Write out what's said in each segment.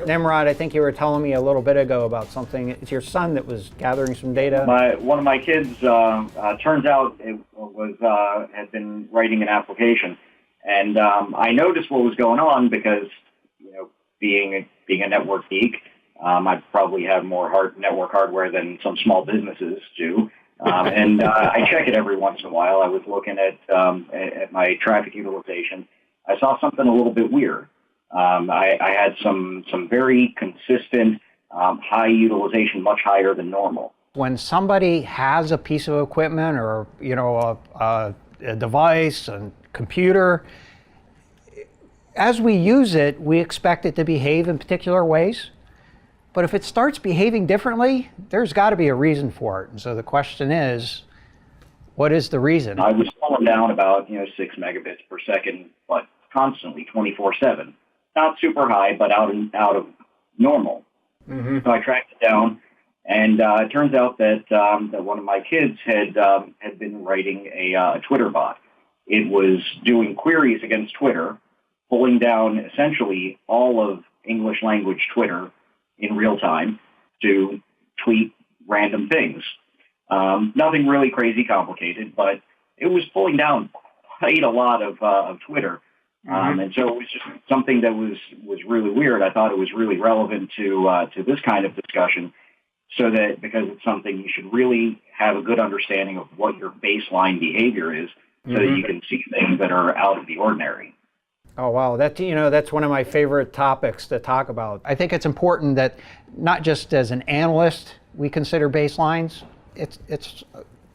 Nimrod, I think you were telling me a little bit ago about something. It's your son that was gathering some data. One of my kids turns out had been writing an application, and I noticed what was going on because, being a network geek, I probably have more network hardware than some small businesses do. And I check it every once in a while. I was looking at my traffic utilization. I saw something a little bit weird. I had some very consistent high utilization, much higher than normal. When somebody has a piece of equipment or a device, a computer, as we use it, we expect it to behave in particular ways. But if it starts behaving differently, there's got to be a reason for it. And so the question is, what is the reason? I was slowing down about 6 megabits per second, but constantly, 24/7. Not super high, but out of normal. Mm-hmm. So I tracked it down, and it turns out that one of my kids had been writing a Twitter bot. It was doing queries against Twitter, pulling down essentially all of English language Twitter in real time to tweet random things. Nothing really crazy complicated, but it was pulling down quite a lot of Twitter. And so it was just something that was really weird. I thought it was really relevant to this kind of discussion, because it's something you should really have a good understanding of what your baseline behavior is, so that you can see things that are out of the ordinary. Oh, wow. That's one of my favorite topics to talk about. I think it's important that not just as an analyst we consider baselines. It's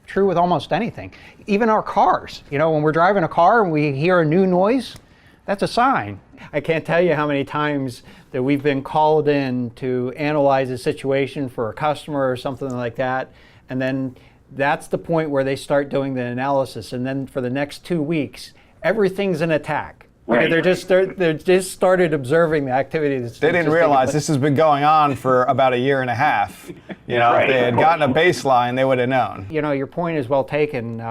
true with almost anything. Even our cars. When we're driving a car and we hear a new noise, that's a sign. I can't tell you how many times that we've been called in to analyze a situation for a customer or something like that, and then that's the point where they start doing the analysis, and then for the next 2 weeks, everything's an attack. Right. They're just started observing the activity. They didn't realize this has been going on for about a year and a half. If they had gotten a baseline, they would have known. Your point is well taken.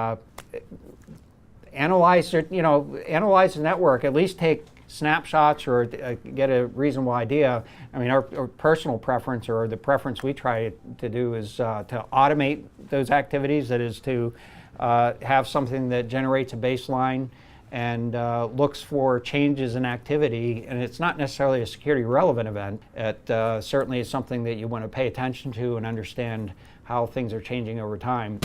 Analyze the network. At least take snapshots or get a reasonable idea. I mean, our personal preference, or the preference we try to do, is to automate those activities. That is to have something that generates a baseline and looks for changes in activity, and it's not necessarily a security relevant event. It certainly is something that you want to pay attention to and understand how things are changing over time.